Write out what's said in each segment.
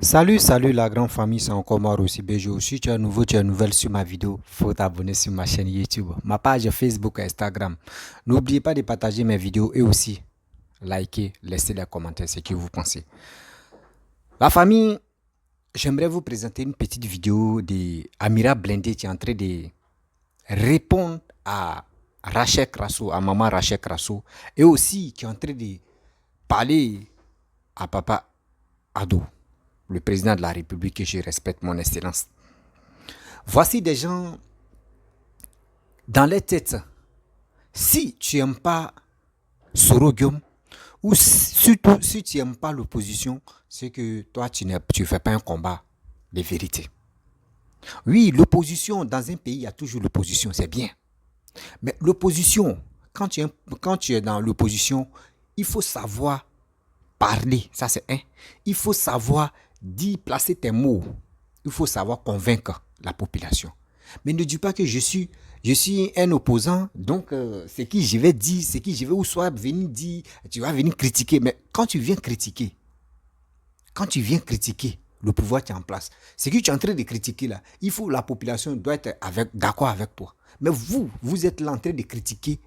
Salut la grande famille, c'est encore moi aussi Bejo. Si tu es nouveau, tu es nouvelle sur ma vidéo, faut t'abonner sur ma chaîne YouTube, ma page Facebook et Instagram. N'oubliez pas de partager mes vidéos et aussi liker, laisser des commentaires ce que vous pensez. La famille, j'aimerais vous présenter une petite vidéo de Amira Blindé qui est en train de répondre à Rachel Krasso, à maman Rachel Krasso, et aussi qui est en train de parler à papa Ado, le président de la République, que je respecte, mon excellence. Voici des gens dans les têtes. Si tu n'aimes pas Sorogium, ou surtout si tu n'aimes pas l'opposition, c'est que toi, tu ne fais pas un combat de vérité. Oui, l'opposition, dans un pays, il y a toujours l'opposition, c'est bien. Mais l'opposition, quand tu es dans l'opposition, il faut savoir parler, ça c'est un. Il faut savoir dire, placer tes mots. Il faut savoir convaincre la population. Mais ne dis pas que je suis un opposant, donc c'est qui je vais dire, c'est qui je vais ou soit venir dire, tu vas venir critiquer. Mais quand tu viens critiquer, le pouvoir qui est en place, ce que tu es en train de critiquer là, il faut la population doit être d'accord avec toi. Mais vous êtes là en train de critiquer.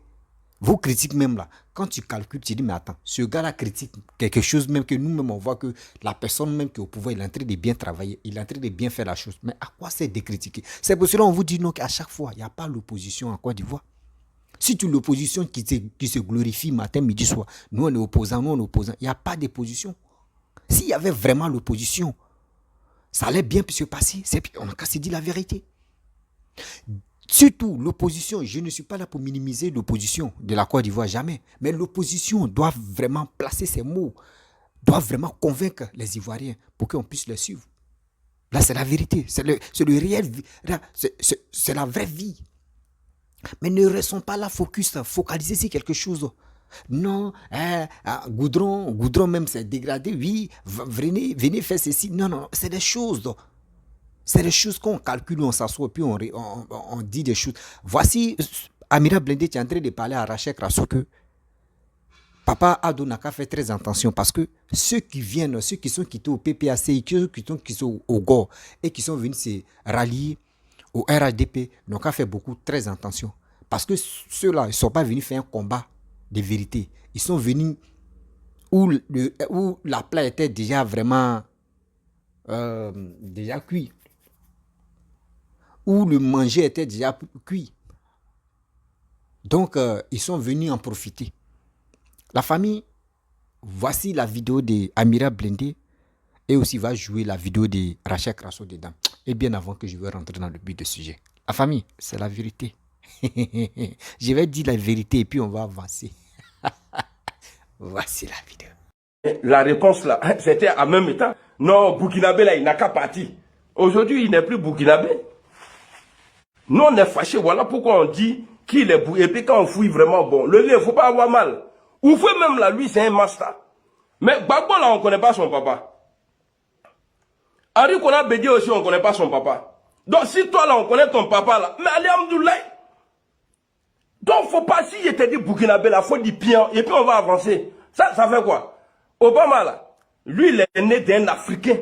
Vos critiques même là, quand tu calcules, tu dis mais attends, ce gars-là critique quelque chose même que nous-mêmes on voit que la personne même qui est au pouvoir, il est en train de bien travailler, il est en train de bien faire la chose. Mais à quoi c'est de critiquer? C'est pour cela qu'on vous dit non qu'à chaque fois, il n'y a pas l'opposition en Côte d'Ivoire. Si tu l'opposition qui se glorifie matin, midi, soir, nous on est opposants, il n'y a pas d'opposition. S'il y avait vraiment l'opposition, ça allait bien se passer. On n'a qu'à se dire la vérité. Surtout l'opposition, je ne suis pas là pour minimiser l'opposition de la Côte d'Ivoire, jamais. Mais l'opposition doit vraiment placer ses mots, doit vraiment convaincre les Ivoiriens pour qu'on puisse les suivre. Là, c'est la vérité, c'est le réel, c'est la vraie vie. Mais ne restons pas là focalisés sur quelque chose. Non, Goudron même s'est dégradé, oui, venez faire ceci. Non, c'est des choses. C'est des choses qu'on calcule, on s'assoit et puis on dit des choses. Voici Amira Blindé qui est en train de parler à Rachel Krasso que Papa Ado n'a qu'à faire très attention parce que ceux qui viennent, ceux qui sont quittés au PPAC, ceux qui sont au GOR et qui sont venus se rallier au RHDP n'ont qu'à faire beaucoup très attention. Parce que ceux-là, ils ne sont pas venus faire un combat de vérité. Ils sont venus où la plat était déjà vraiment déjà cuit. Où le manger était déjà cuit. Donc, ils sont venus en profiter. La famille, voici la vidéo de Amira Blindé et aussi va jouer la vidéo de Rachel Krasso dedans. Et bien avant que je vais rentrer dans le but du sujet. La famille, c'est la vérité. Je vais dire la vérité et puis on va avancer. Voici la vidéo. La réponse là, c'était en même temps. Non, Burkinabé là, il n'a qu'à partir. Aujourd'hui, il n'est plus Burkinabé. Nous, on est fâchés. Voilà pourquoi on dit qu'il est Burkinabé. Et puis quand on fouille vraiment, bon, le lieu, il ne faut pas avoir mal. Ou faut même là, lui, c'est un master. Mais Gbagbo là, on ne connaît pas son papa. Henri Konan Bédié aussi, on ne connaît pas son papa. Donc si toi là, on connaît ton papa là, mais allez, Amdoulaye. Donc, faut pas, si il était dit Burkinabé là, faut dire pion, et puis on va avancer. Ça fait quoi? Obama là, lui, il est né d'un Africain.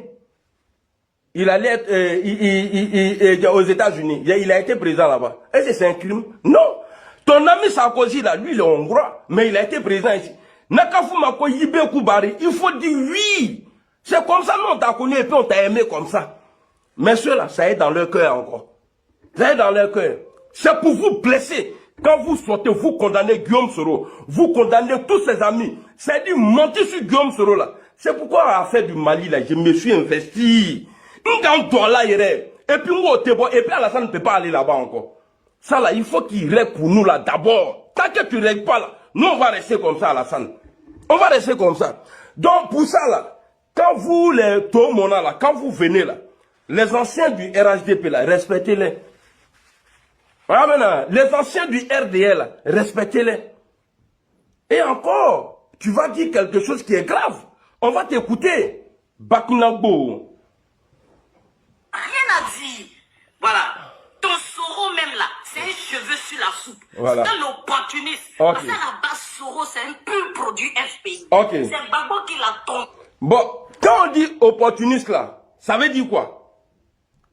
Il allait être aux États-Unis. Il a été président là-bas. Est-ce que c'est un crime? Non. Ton ami Sarkozy là, lui, il est hongrois, mais il a été président ici. Nakafumako Yibé Koubari, il faut dire oui. C'est comme ça, nous on t'a connu et puis on t'a aimé comme ça. Mais ceux-là, ça est dans leur cœur encore. Ça est dans leur cœur. C'est pour vous blesser. Quand vous sortez, vous condamnez Guillaume Soro. Vous condamnez tous ses amis. C'est-à-dire mentir sur Guillaume Soro là. C'est pourquoi à l'affaire du Mali là, je me suis investi. Et puis Alassane ne peut pas aller là-bas encore. Ça là, il faut qu'il règle pour nous là d'abord. Tant que tu ne règles pas là, nous on va rester comme ça Alassane. On va rester comme ça. Donc pour ça là, quand vous les Tomona là, quand vous venez là, les anciens du RHDP là, respectez-les. Voilà maintenant, les anciens du RDL là, respectez-les. Et encore, tu vas dire quelque chose qui est grave. On va t'écouter. Bakunagbo. Rien à dire. Voilà. Ton Soro même là, c'est un cheveu sur la soupe. Voilà. C'est un opportuniste. Okay. Parce qu'à la base, Soro, c'est un pur produit FPI. Okay. C'est Gbagbo qui l'a tombé. Bon, quand on dit opportuniste là, ça veut dire quoi?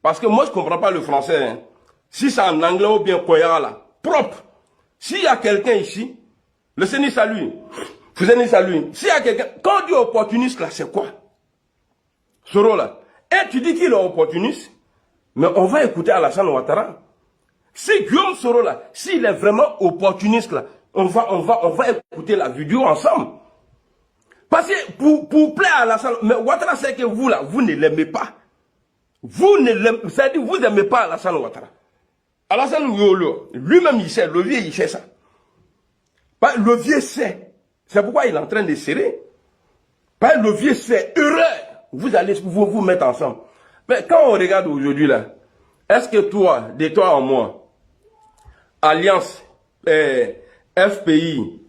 Parce que moi je comprends pas le français. Hein. Si c'est en anglais ou bien koyara là, propre. S'il y a quelqu'un ici, le Seigneur salue. Vous allez saluer. S'il y a quelqu'un, quand on dit opportuniste là, c'est quoi? Soro là. Et tu dis qu'il est opportuniste, mais on va écouter Alassane Ouattara. Si Guillaume Soro là, s'il est vraiment opportuniste là, on va écouter la vidéo ensemble. Parce que pour plaire à Alassane, mais Ouattara sait que vous là, vous ne l'aimez pas. Vous ne l'aimez, c'est-à-dire vous n'aimez pas Alassane Ouattara. Alassane Ouattara, lui-même il sait, le vieux il sait ça. Le vieux sait. C'est pourquoi il est en train de serrer. Le vieux sait, erreur. Vous allez vous mettre ensemble. Mais quand on regarde aujourd'hui là, est-ce que toi, de toi en moi, Alliance, FPI,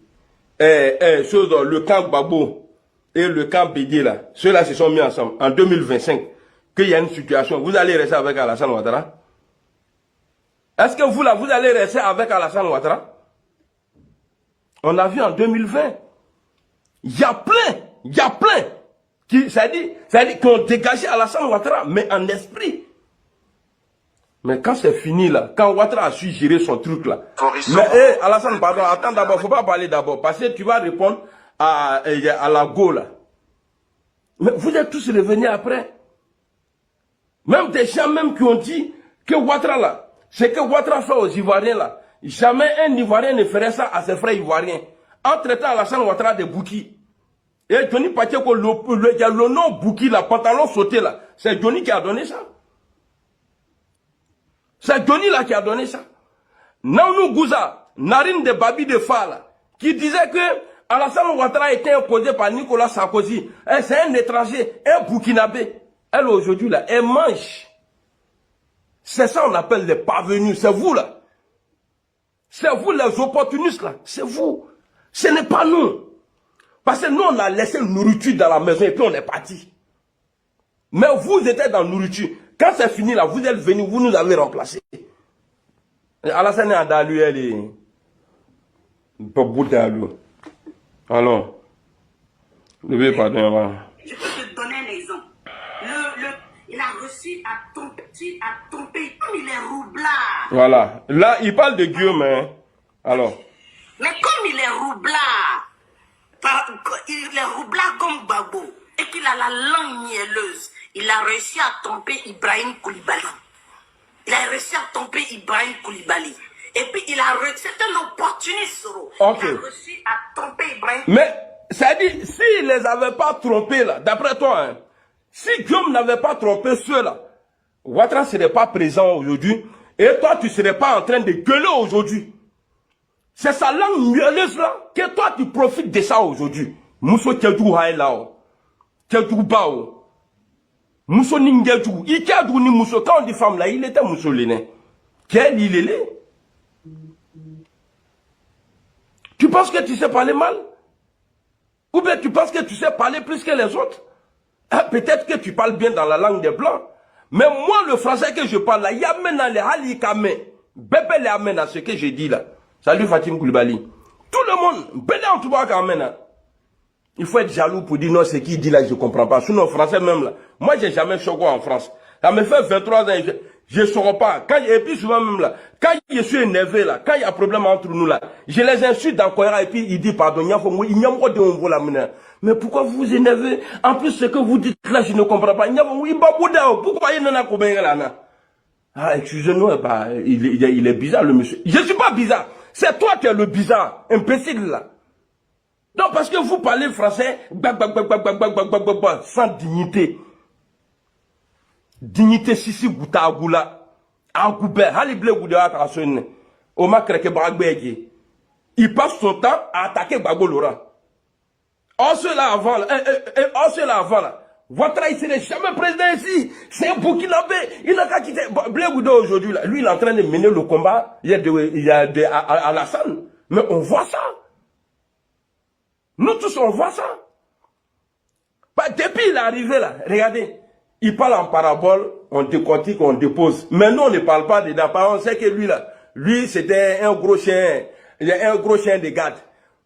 le camp Gbagbo et le camp Bédié là, ceux-là se sont mis ensemble en 2025, qu'il y a une situation, vous allez rester avec Alassane Ouattara? Est-ce que vous là, vous allez rester avec Alassane Ouattara? On a vu en 2020, il y a plein qui, ça dit qui ont dégagé Alassane Ouattara, mais en esprit. Mais quand c'est fini là, quand Ouattara a su gérer son truc là. Mais Alassane, pardon, attends d'abord, faut pas parler d'abord, parce que tu vas répondre à la go là. Mais vous êtes tous revenus après. Même des gens même qui ont dit que Ouattara là, c'est que Ouattara fait aux Ivoiriens là. Jamais un Ivoirien ne ferait ça à ses frères Ivoiriens. En traitant Alassane Ouattara de Bouki. Et Johnny Pacheco, le nom Bouki, la pantalon sauté là, c'est Johnny qui a donné ça. C'est Johnny là qui a donné ça. Naounou Gouza, Narine de Babi de Fa qui disait que Alassane Ouattara était imposé par Nicolas Sarkozy. C'est un étranger, un Burkinabé. Elle aujourd'hui là, elle mange. C'est ça qu'on appelle les parvenus, c'est vous là. C'est vous les opportunistes là, c'est vous. Ce n'est pas nous. Parce que nous, on a laissé nourriture dans la maison et puis on est parti. Mais vous étiez dans la nourriture. Quand c'est fini là, vous êtes venus, vous nous avez remplacés. Alassane Adalu, elle est... Pas bout d'alou. Alors, levez pardon. Je peux te donner un exemple. Il a reçu à tromper, comme il est roublard. Voilà. Là, il parle de Guillaume, hein. Alors. Mais comme il est roublard comme Gbagbo, et qu'il a la langue mielleuse, il a réussi à tromper Ibrahim Koulibaly. Il a réussi à tromper Ibrahim Koulibaly. Et puis il a réussi, c'est un opportuniste, Soro. Okay. Il a réussi à tromper Ibrahim. Mais, ça dit, s'il les avait pas trompés là, d'après toi, hein, si Guillaume n'avait pas trompé ceux-là, Ouattara ne serait pas présent aujourd'hui, et toi tu ne serais pas en train de gueuler aujourd'hui. C'est sa langue mielleuse là, que toi tu profites de ça aujourd'hui. Mousso Tchadou Haïlao, Tchadou Bao, Mousso Ningadou, Ikadou ni Mousso, quand on dit femme là, il était moussoléné. Quel il est? Tu penses que tu sais parler mal? Ou bien tu penses que tu sais parler plus que les autres? Peut-être que tu parles bien dans la langue des Blancs. Mais moi, le français que je parle là, il y a maintenant les halikame. Bébé les amène à ce que je dis là. Salut Fatim Koulibaly. Tout le monde, bébé en tout cas amène. Il faut être jaloux pour dire non, ce qu'il dit là, je ne comprends pas. Sinon, français même là. Moi, j'ai jamais choqué en France. Ça me fait 23 ans, je ne saurais pas. Et puis souvent même là, quand je suis énervé là, quand il y a un problème entre nous là, je les insulte dans Koyara et puis il dit pardon, il y a de mais pourquoi vous vous énervez? En plus, ce que vous dites là, je ne comprends pas. Pourquoi il n'en a combien là? Ah, excusez-nous, bah, il est bizarre le monsieur. Je ne suis pas bizarre. C'est toi qui es le bizarre, imbécile là. Non, parce que vous parlez français, sans dignité. Dignité sisi gouta agula. Agoube, halible gouda atasone. Oma kreke bagbeji. Il passe son temps à attaquer Gbagbo Laurent. En cela avant là, Ouattara il serait jamais président ici. C'est un Burkinabé. Il n'a qu'à quitter. Blé Gouda aujourd'hui là, lui il est en train de mener le combat. Il y a Alassane. Mais on voit ça. Nous tous on voit ça. Bah, depuis il est arrivé là, regardez. Il parle en parabole, on décortique, on dépose. Mais nous, on ne parle pas dedans. On sait que lui, là, lui, c'était un gros chien de garde.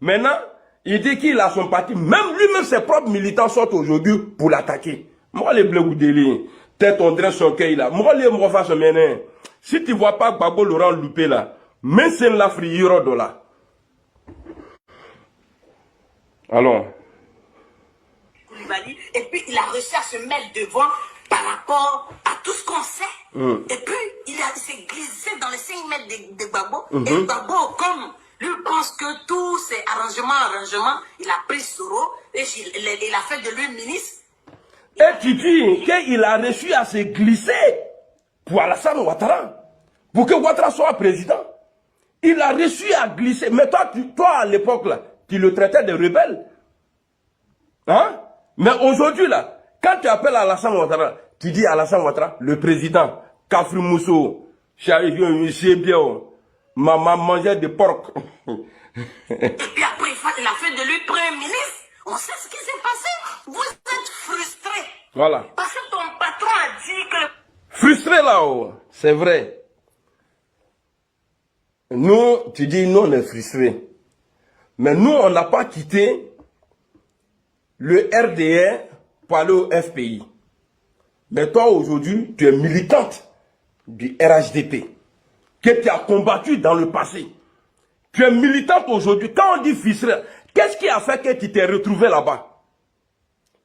Maintenant, Il dit qu'il a son parti. Même lui-même, ses propres militants sortent aujourd'hui pour l'attaquer. Moi, les bleus ou délire. Tête on dirait son cœur là. Moi, les mots face mener. Si tu vois pas Gbagbo Laurent loupé là, mais c'est la friure de là. Alors. Et puis il a réussi à se mettre devant par rapport à tout ce qu'on sait. Et puis il s'est glissé dans les 5 mètres de Gbagbo. Et Gbagbo, comme lui pense que tous ces arrangements, il a pris Soro et il a fait de lui ministre. Et tu dis qu'il a réussi à se glisser pour Alassane Ouattara, pour que Ouattara soit président. Il a réussi à glisser. Mais toi à l'époque, là, tu le traitais de rebelle. Hein? Mais aujourd'hui, là, quand tu appelles Alassane Ouattara, tu dis Alassane Ouattara, le président, Kafri Mousso, c'est bien, maman mangeait des porcs. Et puis après, il a fait de lui premier ministre. On sait ce qui s'est passé. Vous êtes frustré. Voilà. Parce que ton patron a dit que... Frustré là-haut, c'est vrai. Nous, tu dis, nous, on est frustrés. Mais nous, on n'a pas quitté le RDR pour aller au FPI. Mais toi, aujourd'hui, tu es militante du RHDP, que tu as combattu dans le passé. Tu es militante aujourd'hui. Quand on dit frustré, qu'est-ce qui a fait que tu t'es retrouvé là-bas?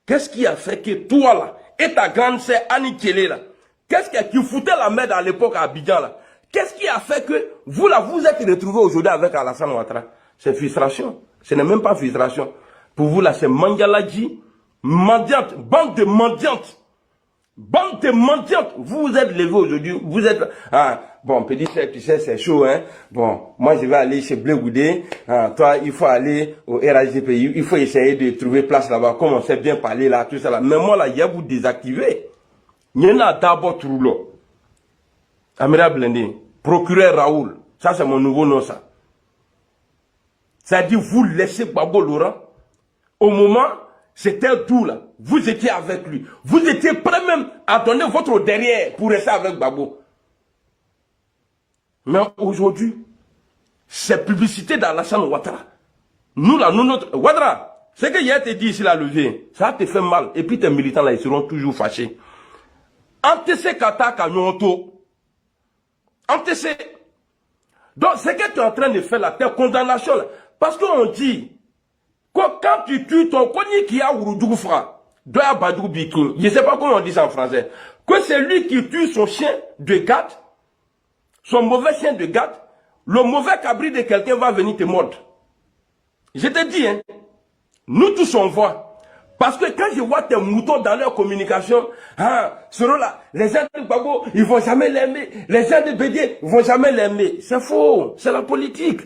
Qu'est-ce qui a fait que toi, là, et ta grande sœur Annie Kelly, là, qu'est-ce qui foutait la merde à l'époque à Abidjan, là? Qu'est-ce qui a fait que vous, là, vous êtes retrouvés aujourd'hui avec Alassane Ouattara? C'est frustration. Ce n'est même pas frustration. Pour vous, là, c'est Mandialadji, mendiante, bande de mendiantes. Bande de mendiantes. Vous vous êtes levés aujourd'hui, vous êtes... Ah, bon, petit frère, tu sais, c'est chaud, hein. Bon, moi, je vais aller chez Blé Goudé. Ah, toi, il faut aller au RHDPI. Il faut essayer de trouver place là-bas. Comme on sait bien parler là, tout ça là. Mais moi, là, il y a vous désactiver. Il y en a d'abord tout là. Amira Blendé, procureur Raoul. Ça, c'est mon nouveau nom, ça. Ça dit, vous laissez Gbagbo Laurent. Au moment, c'était tout là. Vous étiez avec lui. Vous étiez prêt même à donner votre derrière pour rester avec Gbagbo. Mais aujourd'hui, c'est publicité d'Alassane Ouattara. Nous là, nous notre... Ouattara, ce que hier te dit ici la levée, ça te fait mal. Et puis tes militants là, ils seront toujours fâchés. Antc Kata Kanyonto. Antc. Donc, ce que tu es en train de faire là, tes condamnations là, parce qu'on dit que quand tu tues ton cogné qui a Ouroudoufra, je ne sais pas comment on dit ça en français, que c'est lui qui tue son chien de garde, son mauvais chien de garde, le mauvais cabri de quelqu'un va venir te mordre. Je te dis, hein, nous tous on voit. Parce que quand je vois tes moutons dans leur communication, ah, là, les gens de Gbagbo, ils ne vont jamais l'aimer. Les gens de Bédié, ils ne vont jamais l'aimer. C'est faux, c'est la politique.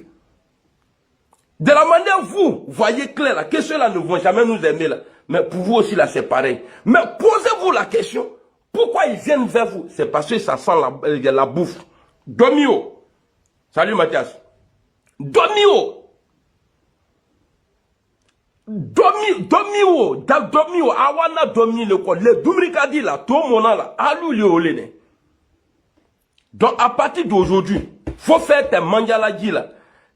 De la manière vous voyez clair là, que ceux-là ne vont jamais nous aimer là. Mais pour vous aussi là, c'est pareil. Mais posez-vous la question, pourquoi ils viennent vers vous? C'est parce que ça sent la bouffe. Domio. Salut Mathias. Domio. Domio, awana domi le quoi, le dumrikadi là, tout mon là, alou le olene. Donc à partir d'aujourd'hui, faut faire tes mandialadji là,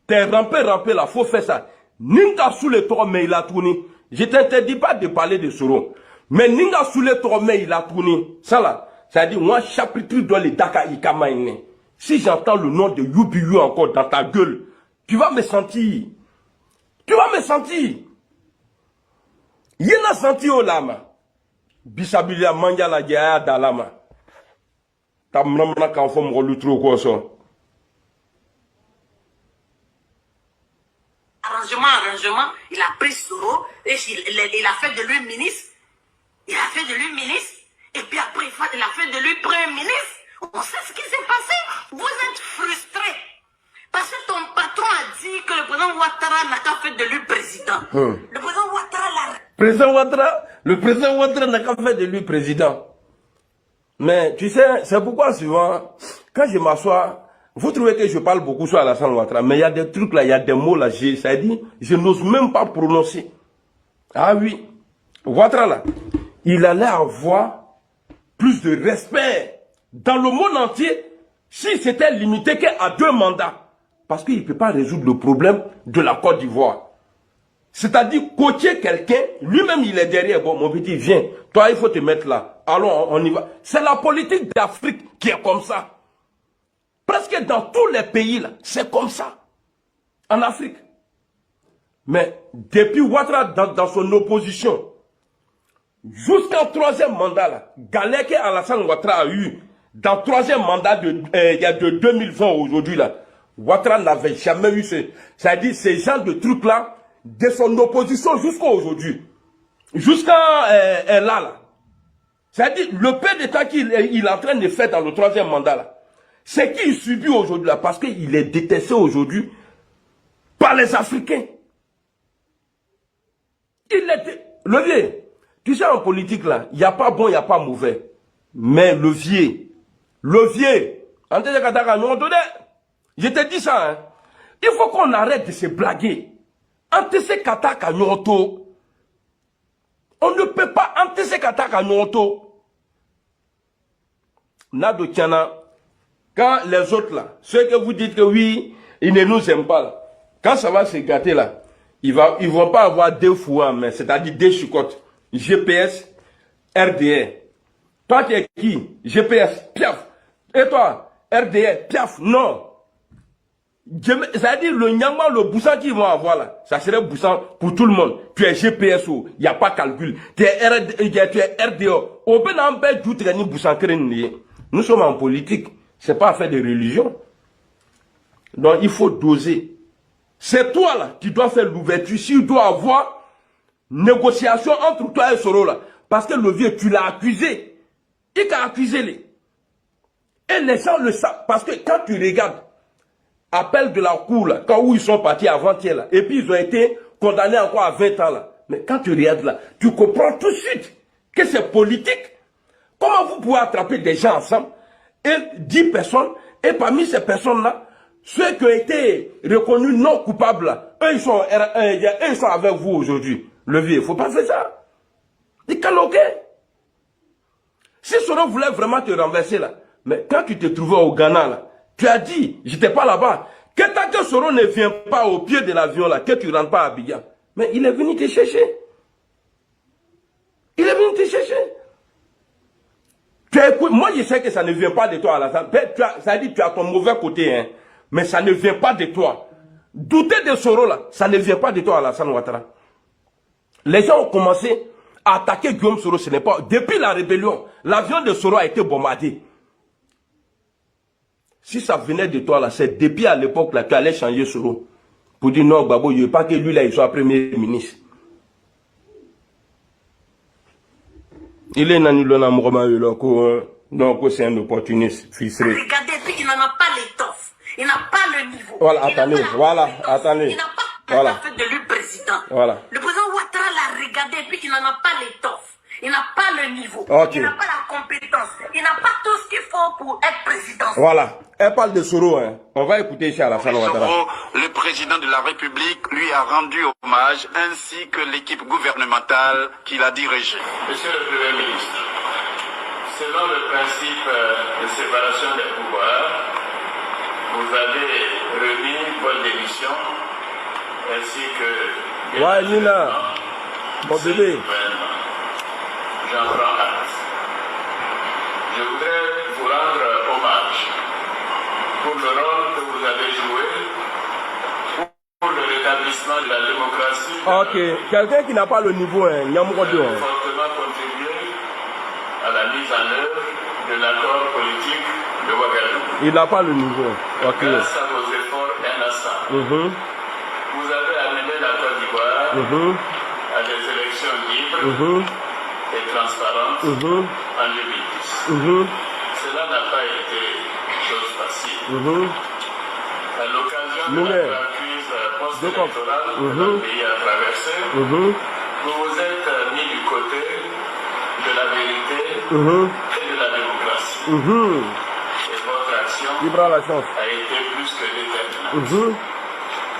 tes rampé là, faut faire ça. Ninga sous les trois mais il a tourné. Je t'interdis pas de parler de Soro, mais ninga sous les trois mais il a tourné. Ça là, ça dit moi chapitre dans les Daka Ikamaine. Si j'entends le nom de Yubiyu encore dans ta gueule, tu vas me sentir. Tu vas me sentir. Yena senti o lama. Bisabilia manja la jaya da lama. Tamramna kan fo mo lutro ko so. Arrangement, il a pris Soro et il a fait de lui ministre. Il a fait de lui ministre. Et puis après, il a fait de lui premier ministre. On sait ce qui s'est passé. Vous êtes frustrés. Parce que ton patron a dit que le président Ouattara n'a qu'à faire de lui président. Le président Ouattara l'a... Le président Ouattara n'a qu'à faire de lui président. Mais tu sais, c'est pourquoi souvent, quand je m'assois, vous trouvez que je parle beaucoup sur Alassane Ouattara, mais il y a des trucs là, il y a des mots là, ça dit, je n'ose même pas prononcer. Ah oui, Ouattara là, il allait avoir plus de respect dans le monde entier si c'était limité qu'à 2 mandats. Parce qu'il ne peut pas résoudre le problème de la Côte d'Ivoire. C'est-à-dire coacher quelqu'un, lui-même il est derrière. Bon, mon petit, viens, toi il faut te mettre là. Allons, on y va. C'est la politique d'Afrique qui est comme ça. Presque dans tous les pays là, c'est comme ça. En Afrique. Mais depuis Ouattara dans son opposition, jusqu'en troisième mandat là, Galère que Alassane Ouattara a eu dans le troisième mandat il y a de 2020 aujourd'hui là, Ouattara n'avait jamais eu c'est-à-dire ces gens de trucs là, de son opposition jusqu'à aujourd'hui. Jusqu'à là. C'est-à-dire le peu de temps qu'il est en train de faire dans le troisième mandat là, c'est qu'il subit aujourd'hui là, parce qu'il est détesté aujourd'hui par les Africains. Le vieux, tu sais en politique là, il n'y a pas bon, il n'y a pas mauvais. Mais le vieux, je te dis ça, hein, il faut qu'on arrête de se blaguer. On ne peut pas Nado Tiana, quand les autres là, ceux que vous dites que oui, ils ne nous aiment pas là, quand ça va se gâter là, ils vont pas avoir deux fois en main, c'est-à-dire deux chicottes. GPS, RDR. Toi tu es qui? GPS, piaf. Et toi, RDR, piaf. Non. C'est-à-dire le Nyangma, le Boussan qu'ils vont avoir là, ça serait Boussan pour tout le monde. Tu es GPSO, il n'y a pas calcul. Tu es RDO. Nous sommes en politique, c'est pas affaire de religion. Donc il faut doser. C'est toi là qui dois faire l'ouverture. S'il doit avoir négociation entre toi et Soro là. Parce que le vieux, tu l'as accusé. Il t'a accusé les. Et les gens le savent. Parce que quand tu regardes, appel de la cour là, quand où ils sont partis avant-hier là, et puis ils ont été condamnés encore à 20 ans là. Mais quand tu regardes là, tu comprends tout de suite que c'est politique. Comment vous pouvez attraper des gens ensemble et 10 personnes, et parmi ces personnes-là, ceux qui ont été reconnus non coupables, là, eux ils sont avec vous aujourd'hui. Le vieux, il ne faut pas faire ça. Dis caloqué. Si Soro voulait vraiment te renverser là, mais quand tu te trouvais au Ghana là, tu as dit, j'étais pas là-bas, que tant que Soro ne vient pas au pied de l'avion là, que tu ne rentres pas à Abidjan, mais il est venu te chercher. Il est venu te chercher. Moi je sais que ça ne vient pas de toi, Alassane. Ça dit que tu as ton mauvais côté, hein, mais ça ne vient pas de toi. Douter de Soro là, ça ne vient pas de toi, Alassane Ouattara. Les gens ont commencé à attaquer Guillaume Soro, ce n'est pas... Depuis la rébellion, l'avion de Soro a été bombardé. Si ça venait de toi là, c'est depuis à l'époque là, tu allais changer Soro. Pour dire non, Gbagbo, il ne veut pas que lui là, il soit premier ministre. Il est nanulona donc c'est un opportuniste ficelé. Regardez, puis il n'en a pas l'étoffe. Il n'a pas le niveau. Voilà, attendez, voilà, attendez. Il n'a pas la fait de lui président. Voilà. Le président Ouattara l'a regardé, puis il n'en a pas l'étoffe. Il n'a pas le niveau. Okay. Il n'a pas la compétence. Il n'a pas tout ce qu'il faut pour être président. Voilà. Elle parle de Soro, hein. On va écouter ici à la salle Ouattara. Soro, le président de la République, lui a rendu hommage, ainsi que l'équipe gouvernementale qu'il a dirigée. Monsieur le Premier ministre, selon le principe de séparation des pouvoirs, vous avez remis votre démission, ainsi que... Ouais, Nina. Mon bébé. J'en prends acte. Je voudrais vous rendre hommage pour le rôle que vous avez joué pour le rétablissement de la démocratie. Ok, quelqu'un qui n'a pas le niveau, hein, il y a beaucoup de... fortement contribué à la mise en œuvre de l'accord politique de Ouagadougou. Il n'a pas le niveau. Ok. Grâce à vos efforts inlassants, vous avez amené la Côte d'Ivoire à des élections libres et transparentes en 2010. Cela n'a pas été chose facile. À l'occasion de la crise post-électorale que le pays a traversée, vous vous êtes mis du côté de la vérité et de la démocratie. Et votre action a été plus que déterminante.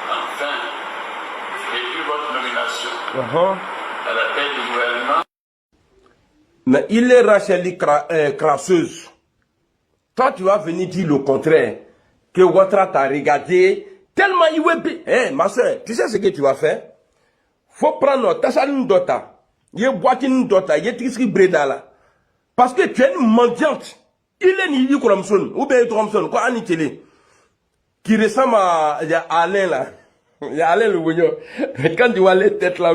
Enfin, depuis votre nomination à la tête du gouvernement, mais il est Racheli crasseuse. Toi, tu vas venir dire le contraire. Que Ouattara t'a regardé tellement il est... ma soeur, tu sais ce que tu vas faire? faut prendre Tassaline Dota, il y a Boatine Dota, il y a Tisri Breda là. Parce que tu es une mendiante. Il est ni Koromson, ou bien Koromson, quoi, en télé. Qui ressemble à Alain là. Il y a Alain le Bougnon. Quand tu vois les têtes là,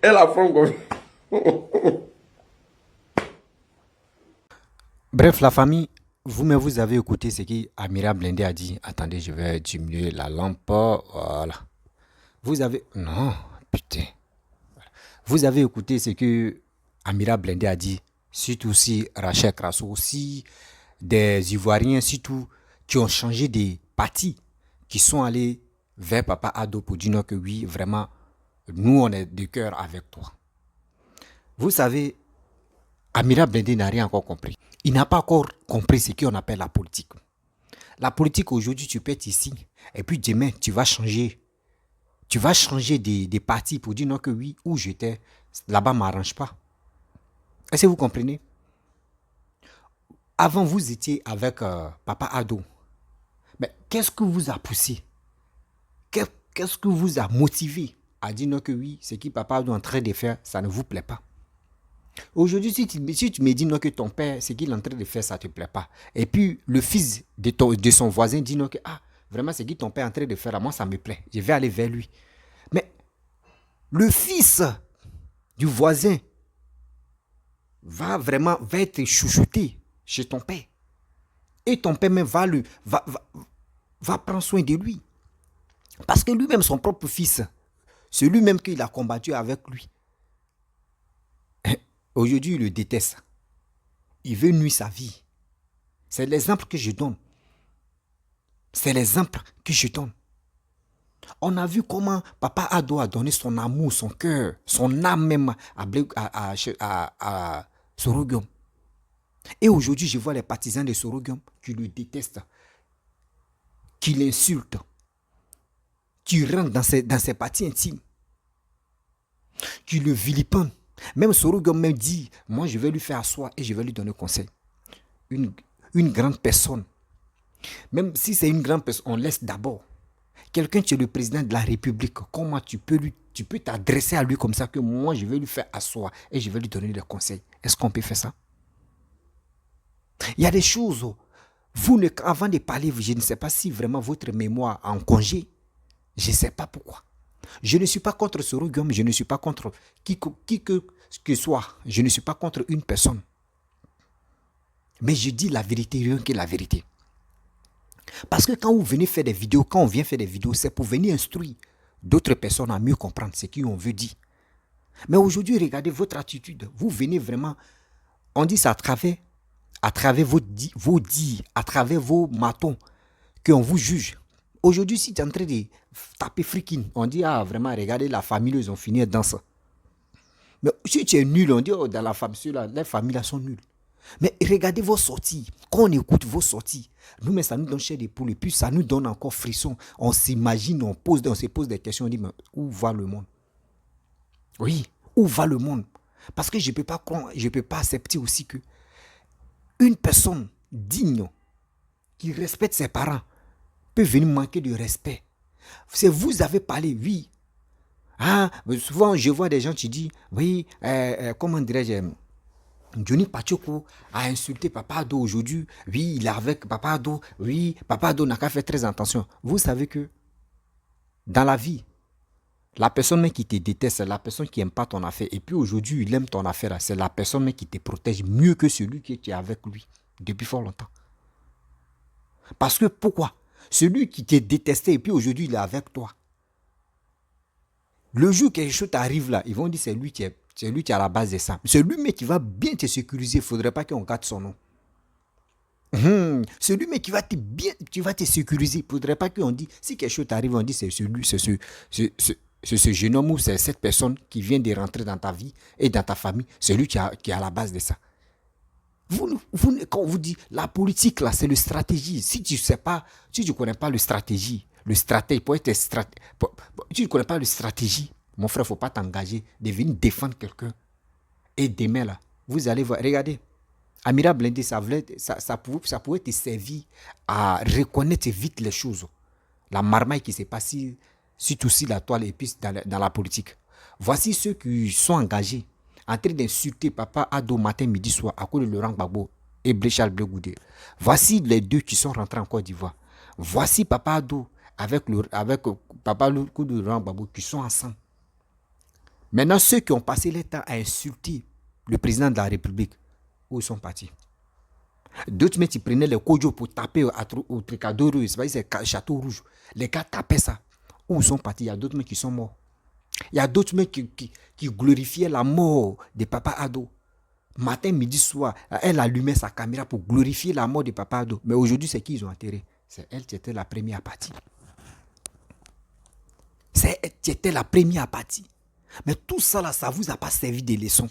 elle a fond comme Bref, la famille, vous-même, vous avez écouté ce qu'Amira Blindé a dit. Attendez, je vais diminuer la lampe. Voilà. Vous avez... Non, putain. Vous avez écouté ce que Amira Blindé a dit. Surtout si Rachel Krasso, aussi des Ivoiriens, surtout, qui ont changé des partis, qui sont allés vers Papa Ado pour dire non que oui, vraiment, nous, on est de cœur avec toi. Vous savez, Amira Blindé n'a rien encore compris. Il n'a pas encore compris ce qu'on appelle la politique. La politique, aujourd'hui, tu peux être ici. Et puis demain, tu vas changer. Tu vas changer des partis pour dire non que oui, où j'étais, là-bas ne m'arrange pas. Est-ce que vous comprenez? Avant, vous étiez avec Papa Ado. Mais qu'est-ce que vous a poussé? Qu'est-ce que vous a motivé à dire non que oui, ce que Papa Ado est en train de faire, ça ne vous plaît pas? Aujourd'hui, si tu me dis non que ton père, ce qu'il est en train de faire, ça ne te plaît pas. Et puis, le fils de son voisin dit non que, ah, vraiment, ce que ton père est en train de faire, moi, ça me plaît. Je vais aller vers lui. Mais le fils du voisin va être chouchouté chez ton père. Et ton père même va prendre soin de lui. Parce que lui-même, son propre fils, c'est lui-même qu'il a combattu avec lui. Aujourd'hui, il le déteste. Il veut nuire sa vie. C'est l'exemple que je donne. C'est l'exemple que je donne. On a vu comment Papa Ado a donné son amour, son cœur, son âme même à Sorogium. Et aujourd'hui, je vois les partisans de Sorogium qui le détestent, qui l'insultent, qui rentrent dans ses parties intimes, qui le vilipendent. Même Sorogium me dit, moi je vais lui faire asseoir et je vais lui donner conseil. Une grande personne, même si c'est une grande personne, on laisse d'abord. Quelqu'un qui est le président de la République, comment tu peux t'adresser à lui comme ça que moi je vais lui faire asseoir et je vais lui donner des conseils? Est-ce qu'on peut faire ça? Il y a des choses, avant de parler, je ne sais pas si vraiment votre mémoire est en congé. Je ne sais pas pourquoi. Je ne suis pas contre Sorogium, je ne suis pas contre qui que soit. Je ne suis pas contre une personne. Mais je dis la vérité, rien que la vérité. Parce que quand vous venez faire des vidéos, quand on vient faire des vidéos, c'est pour venir instruire d'autres personnes à mieux comprendre ce qu'on veut dire. Mais aujourd'hui, regardez votre attitude. Vous venez vraiment, on dit ça à travers vos dires, à travers vos matons, qu'on vous juge. Aujourd'hui, si tu es en train de taper freaking, on dit, ah vraiment, regardez, la famille, ils ont fini dans ça. Mais si tu es nul, on dit, oh, dans la famille, les familles là sont nulles. Mais regardez vos sorties. Quand on écoute vos sorties, nous, mais ça nous donne chair de poule et puis ça nous donne encore frisson. On s'imagine, on se pose des questions, on dit, mais où va le monde? Oui, où va le monde? Parce que je ne peux pas accepter aussi que une personne digne, qui respecte ses parents, peut venir manquer de respect. Si vous avez parlé, oui. Ah, souvent, je vois des gens qui disent, oui, comment dirais-je, Johnny Pachoko a insulté Papa Ado aujourd'hui. Oui, il est avec Papa Ado. Oui, Papa Ado n'a qu'à faire très attention. Vous savez que dans la vie, la personne qui te déteste, c'est la personne qui n'aime pas ton affaire. Et puis aujourd'hui, il aime ton affaire. C'est la personne qui te protège mieux que celui qui est avec lui depuis fort longtemps. Parce que pourquoi? Celui qui te détestait et puis aujourd'hui, il est avec toi. Le jour que quelque chose t'arrive là, ils vont dire c'est lui qui est à la base de ça. C'est lui qui va bien te sécuriser. Il ne faudrait pas qu'on garde son nom. C'est lui qui va te sécuriser. Il ne faudrait pas qu'on dise, si quelque chose t'arrive, on dit c'est ce jeune homme ou c'est cette personne qui vient de rentrer dans ta vie et dans ta famille. C'est lui qui est à la base de ça. Quand on vous dit la politique là, c'est le stratégie. Si tu ne connais pas le stratégie, tu ne connais pas le stratégie, mon frère, il ne faut pas t'engager de venir défendre quelqu'un. Et demain, là, vous allez voir, regardez, Amira Blindé, ça pouvait te servir à reconnaître vite les choses. La marmaille qui s'est passée surtout si la toile est plus dans la politique. Voici ceux qui sont engagés en train d'insulter Papa Ado matin, midi, soir à cause de Laurent Gbagbo et Bléchal Blé Goudé. Voici les deux qui sont rentrés en Côte d'Ivoire. Voici Papa Ado avec Papa Laurent Gbagbo qui sont ensemble. Maintenant, ceux qui ont passé le temps à insulter le président de la République, où ils sont partis? D'autres mecs, ils prenaient les kojo pour taper au Tricadoro, c'est Château Rouge. Les gars tapaient ça. Où ils sont partis? Il y a d'autres mecs qui sont morts. Il y a d'autres mecs qui glorifiaient la mort de Papa Ado. Matin, midi, soir, elle allumait sa caméra pour glorifier la mort de Papa Ado. Mais aujourd'hui, c'est qui ils ont enterré? C'est elle qui était la première à partir. C'est elle qui était la première à partir. Mais tout ça là, ça ne vous a pas servi de leçon.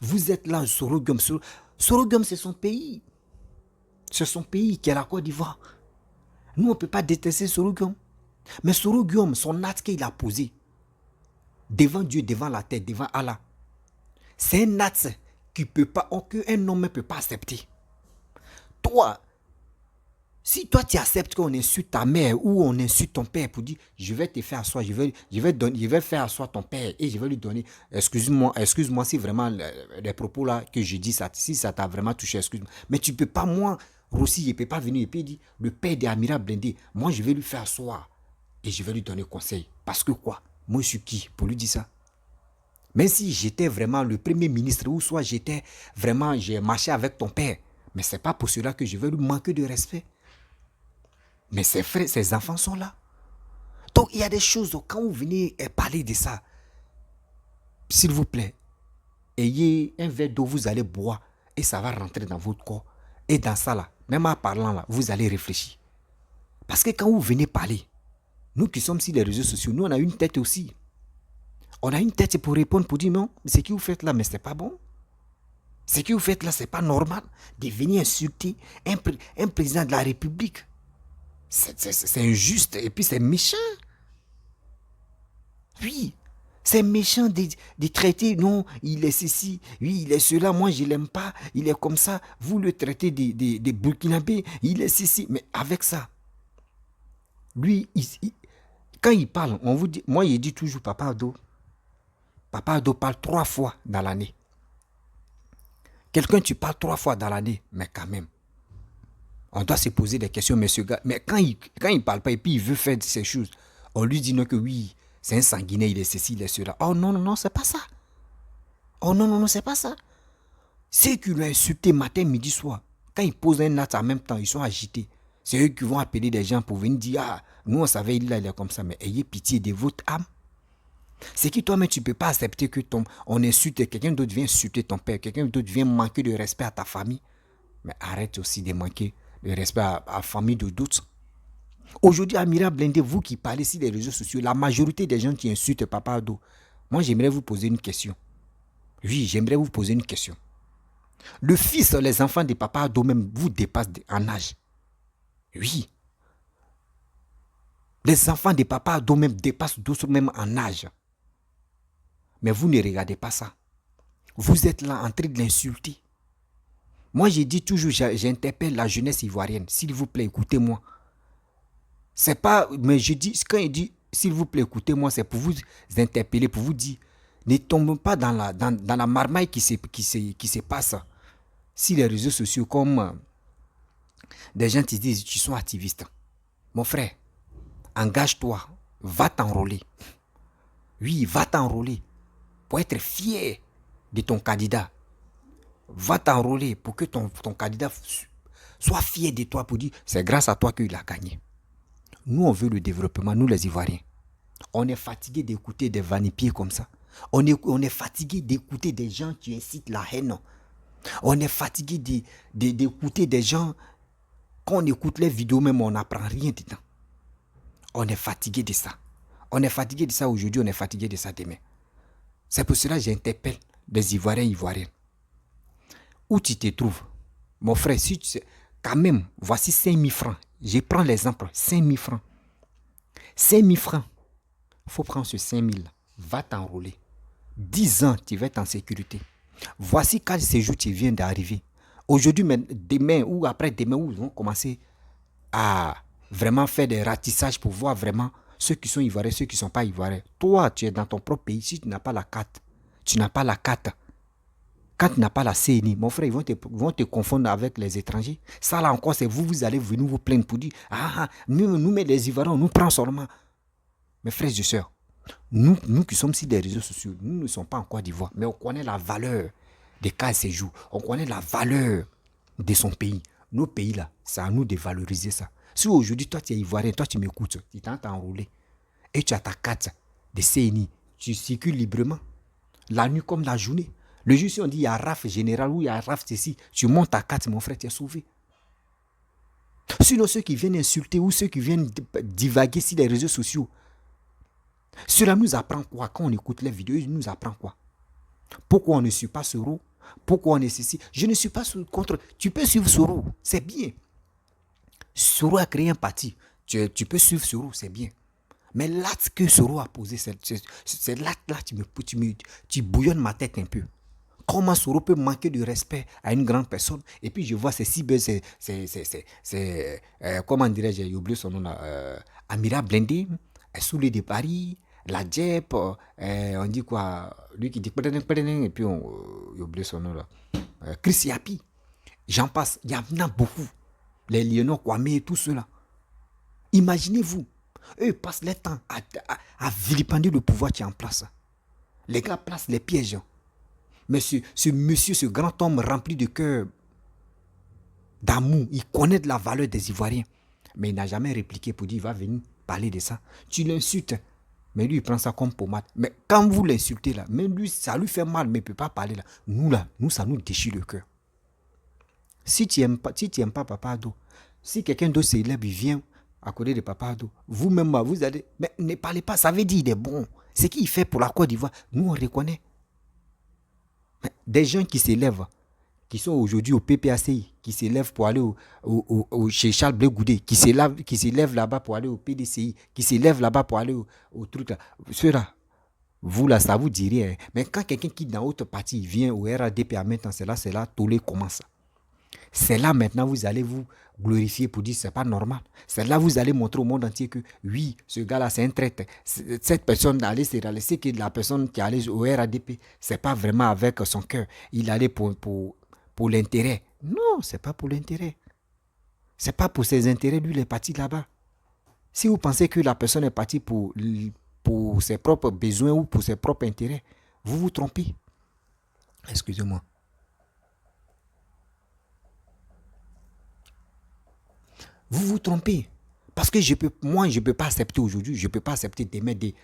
Vous êtes là, Sorogum. Sorogum, c'est son pays. C'est son pays qui est la Côte d'Ivoire. Nous, on ne peut pas détester Sorogum. Mais Sorogum, son acte qu'il a posé devant Dieu, devant la terre, devant Allah, c'est un acte qu'un homme ne peut pas accepter. Toi, si toi tu acceptes qu'on insulte ta mère ou on insulte ton père pour dire je vais te faire asseoir, je vais faire asseoir ton père et je vais lui donner, excuse-moi si vraiment les propos là que je dis, si ça t'a vraiment touché, excuse-moi. Mais tu ne peux pas, moi, Rossi, je ne peux pas venir et puis dire le père d'Amira Blindé, moi je vais lui faire asseoir et je vais lui donner conseil. Parce que quoi? Moi je suis qui pour lui dire ça? Même si j'étais vraiment le premier ministre ou soit j'ai marché avec ton père, mais ce n'est pas pour cela que je vais lui manquer de respect. Mais ses frères, ses enfants sont là. Donc il y a des choses, quand vous venez parler de ça, s'il vous plaît, ayez un verre d'eau, vous allez boire et ça va rentrer dans votre corps. Et dans ça là, même en parlant là, vous allez réfléchir. Parce que quand vous venez parler, nous qui sommes sur les réseaux sociaux, nous on a une tête aussi. On a une tête pour répondre, pour dire non, ce que vous faites là, mais c'est pas bon. Ce que vous faites là, c'est pas normal de venir insulter un président de la République. C'est injuste et puis c'est méchant. Oui, c'est méchant de traiter, non, il est ceci, oui, il est cela, moi je ne l'aime pas, il est comme ça, vous le traitez des Burkinabés, il est ceci, mais avec ça, lui, quand il parle, on vous dit, moi il dit toujours Papa Ado parle 3 fois dans l'année. Quelqu'un, tu parles 3 fois dans l'année, mais quand même. On doit se poser des questions, monsieur gars. Mais quand il ne parle pas et puis il veut faire ces choses, on lui dit non que oui, c'est un sanguinaire, il est ceci, il est cela. Oh non, non, non, c'est pas ça. Oh non, non, non, c'est pas ça. Ceux qui l'ont insulté matin, midi, soir, quand ils posent un acte en même temps, ils sont agités. C'est eux qui vont appeler des gens pour venir dire, ah, nous on savait, il est comme ça, mais ayez pitié de votre âme. C'est que toi-même, tu ne peux pas accepter que on insulte, quelqu'un d'autre vient insulter ton père, quelqu'un d'autre vient manquer de respect à ta famille. Mais arrête aussi de manquer le respect à la famille de d'autres. Aujourd'hui, Amira Blindé, vous qui parlez sur les réseaux sociaux, la majorité des gens qui insultent Papa Ado, moi j'aimerais vous poser une question. Oui, j'aimerais vous poser une question. Le fils, les enfants de Papa Ado même vous dépassent en âge. Oui. Les enfants de Papa Ado même dépassent d'autres même en âge. Mais vous ne regardez pas ça. Vous êtes là en train de l'insulter. Moi, j'ai dit toujours, j'interpelle la jeunesse ivoirienne. S'il vous plaît, écoutez-moi. C'est pas, mais je dis, quand il dit, s'il vous plaît, écoutez-moi, c'est pour vous interpeller, pour vous dire, ne tombez pas dans la marmaille qui se passe sur les réseaux sociaux, comme des gens qui disent, tu sont activistes. Mon frère, engage-toi, va t'enrôler. Oui, va t'enrôler pour être fier de ton candidat. Va t'enrôler pour que ton candidat soit fier de toi pour dire c'est grâce à toi qu'il a gagné. Nous, on veut le développement, nous les Ivoiriens. On est fatigué d'écouter des vanipiers comme ça. On est fatigué d'écouter des gens qui incitent la haine. On est fatigué d'écouter des gens, quand on écoute les vidéos même, on n'apprend rien dedans. On est fatigué de ça. On est fatigué de ça aujourd'hui, on est fatigué de ça demain. C'est pour cela que j'interpelle des Ivoiriens, Ivoiriennes. Où tu te trouves, mon frère, si tu sais, quand même, voici 5 000 francs. Je prends l'exemple, 5 000 francs. 5 000 francs. Il faut prendre ce 5 000 là. Va t'enrôler. 10 ans, tu vas être en sécurité. Voici 4 séjours qui viennent d'arriver. Aujourd'hui, demain ou après-demain, ils vont commencer à vraiment faire des ratissages pour voir vraiment ceux qui sont ivoiriens, ceux qui ne sont pas ivoiriens. Toi, tu es dans ton propre pays. Si tu n'as pas la carte, tu n'as pas la carte. Quand tu n'as pas la CNI, mon frère, ils vont te confondre avec les étrangers. Ça là encore, c'est vous, vous allez venir vous plaindre pour dire, nous, mais les Ivoiriens, on nous prend seulement. Mes frères et sœurs, nous qui sommes sur des réseaux sociaux, nous ne sommes pas en Côte d'Ivoire, mais on connaît la valeur des cas de séjour. On connaît la valeur de son pays. Nos pays là, c'est à nous de valoriser ça. Si aujourd'hui, toi tu es Ivoirien, toi tu m'écoutes, tu t'es enrôlé, et tu as ta carte de CNI, tu circules librement, la nuit comme la journée. Le jour si on dit il y a RAF général ou il y a RAF ceci, tu montes ta carte, mon frère, tu es sauvé. Sinon, ceux qui viennent insulter ou ceux qui viennent divaguer sur les réseaux sociaux, cela nous apprend quoi? Quand on écoute les vidéos, il nous apprend quoi? Pourquoi on ne suit pas Soro? Pourquoi on est ceci? Je ne suis pas contre. Tu peux suivre Soro, c'est bien. Soro a créé un parti. Tu peux suivre Soro, c'est bien. Mais l'acte que Soro a posé, c'est l'acte-là, tu bouillonnes ma tête un peu. Comment Soro peut manquer de respect à une grande personne? Et puis je vois ces cyber, comment dirais-je, j'ai oublié son nom là, Amira Blindé, Soulé de Paris, la Djep, on dit quoi? Lui qui dit, et puis j'ai oublié son nom là, Chris Yapi. J'en passe, il y en a beaucoup. Les Lionel Kwame, tout cela. Imaginez-vous, eux passent leur temps à vilipender le pouvoir qui est en place. Les gars placent les pièges. Mais ce monsieur, ce grand homme rempli de cœur, d'amour, il connaît de la valeur des Ivoiriens. Mais il n'a jamais répliqué pour dire, il va venir parler de ça. Tu l'insultes, mais lui, il prend ça comme pommade. Mais quand vous l'insultez là, même lui, ça lui fait mal, mais il ne peut pas parler là. Nous, ça nous déchire le cœur. Si tu n'aimes pas Papa Ado, si quelqu'un d'autre s'élève, il vient à côté de Papa Ado, vous-même, vous allez, mais ne parlez pas, ça veut dire qu'il est bon. Ce qu'il fait pour la Côte d'Ivoire, nous, on reconnaît. Des gens qui s'élèvent, qui sont aujourd'hui au PPACI, qui s'élèvent pour aller chez Charles Blé Goudé, qui s'élèvent là-bas pour aller au PDCI, qui s'élèvent là-bas pour aller au truc là. Ceux-là, vous là, ça vous dit rien. Mais quand quelqu'un qui dans autre partie vient au RADP à maintenant, c'est là, tollé commence. C'est là maintenant vous allez vous glorifier pour dire c'est pas normal. C'est là vous allez montrer au monde entier que oui, ce gars-là c'est un traître. Cette personne allait se réaliser que la personne qui allait au RADP, c'est pas vraiment avec son cœur. Il allait pour l'intérêt. Non, c'est pas pour l'intérêt. C'est pas pour ses intérêts, lui il est parti là-bas. Si vous pensez que la personne est partie pour ses propres besoins ou pour ses propres intérêts, vous vous trompez. Excusez-moi. Vous vous trompez. Parce que moi, je ne peux pas accepter aujourd'hui, je ne peux pas accepter d'aimer des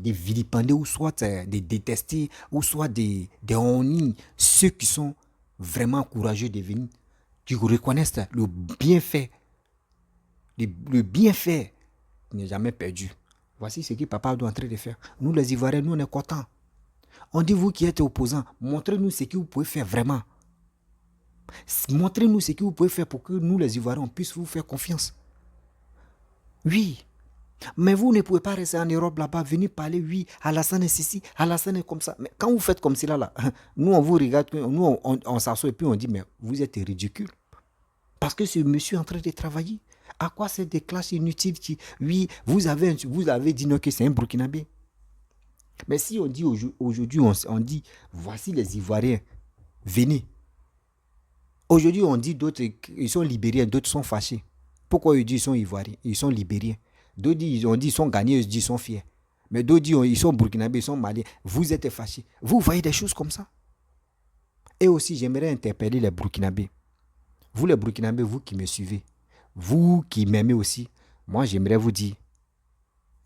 vilipender ou soit des détester ou soit des honnis, ceux qui sont vraiment courageux de venir, qui reconnaissent le bienfait. Le bienfait n'est jamais perdu. Voici ce que Papa est en train de faire. Nous, les Ivoiriens, nous, on est contents. On dit, vous qui êtes opposants, montrez-nous ce que vous pouvez faire vraiment. Montrez-nous ce que vous pouvez faire pour que nous, les Ivoiriens, on puisse vous faire confiance. Oui. Mais vous ne pouvez pas rester en Europe là-bas, venir parler, oui, Alassane est ceci, Alassane est comme ça. Mais quand vous faites comme cela, là, nous, on vous regarde, nous, on s'assoit et puis on dit, mais vous êtes ridicule. Parce que ce monsieur est en train de travailler. À quoi c'est des classes inutiles qui, oui, vous avez dit non, que c'est un Burkinabé. Mais si on dit aujourd'hui, on dit, voici les Ivoiriens, venez. Aujourd'hui, on dit d'autres, ils sont libériens, d'autres sont fâchés. Pourquoi ils disent qu'ils sont ivoiriens? Ils sont libériens. D'autres disent, on dit qu'ils sont gagnés, ils disent qu'ils sont fiers. Mais d'autres disent ils sont burkinabés, ils sont maliens. Vous êtes fâchés. Vous voyez des choses comme ça. Et aussi, j'aimerais interpeller les burkinabés. Vous les burkinabés, vous qui me suivez, vous qui m'aimez aussi, moi j'aimerais vous dire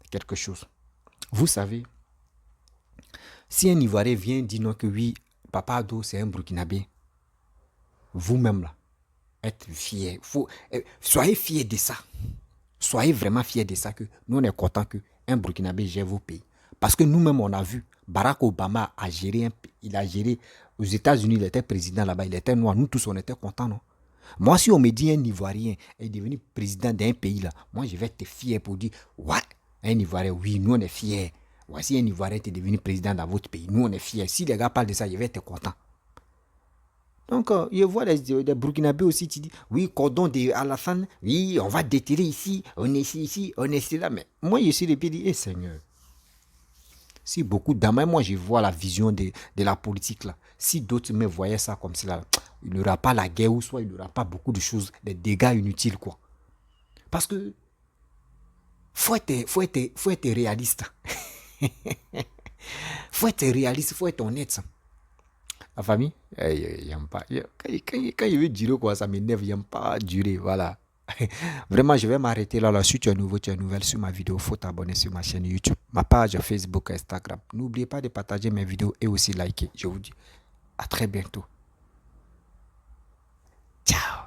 quelque chose. Vous savez, si un Ivoirien vient dire non que oui, Papa Ado c'est un burkinabé, vous-même là, être fiers. Soyez fiers de ça. Soyez vraiment fiers de ça que nous on est contents qu'un Burkinabé gère vos pays. Parce que nous-mêmes on a vu, Barack Obama a géré il a géré aux États-Unis, il était président là-bas, il était noir, nous tous on était contents, non? Moi si on me dit un Ivoirien est devenu président d'un pays là, moi je vais être fier pour dire, ouais, un Ivoirien, oui, nous on est fiers. Voici un Ivoirien est devenu président dans votre pays, nous on est fiers. Si les gars parlent de ça, je vais être content. Donc, je vois des Burkinabés aussi, tu dis, oui, cordon de Alassane, oui, on va déterrer ici, on est ici, on est ici, là. Mais moi, je suis depuis dit, Seigneur, si beaucoup d'âmes, moi, je vois la vision de la politique, là. Si d'autres me voyaient ça comme cela, il n'y aura pas la guerre ou soit il n'y aura pas beaucoup de choses, des dégâts inutiles, quoi. Parce que, faut être réaliste. Faut être réaliste, faut être honnête. La famille, j'aime pas. Quand je veux durer, quoi, ça m'énerve, j'aime pas durer, voilà. Vraiment, je vais m'arrêter là. Si tu es nouveau, tu es nouvelle sur ma vidéo, il faut t'abonner sur ma chaîne YouTube, ma page Facebook, Instagram. N'oubliez pas de partager mes vidéos et aussi liker. Je vous dis à très bientôt. Ciao.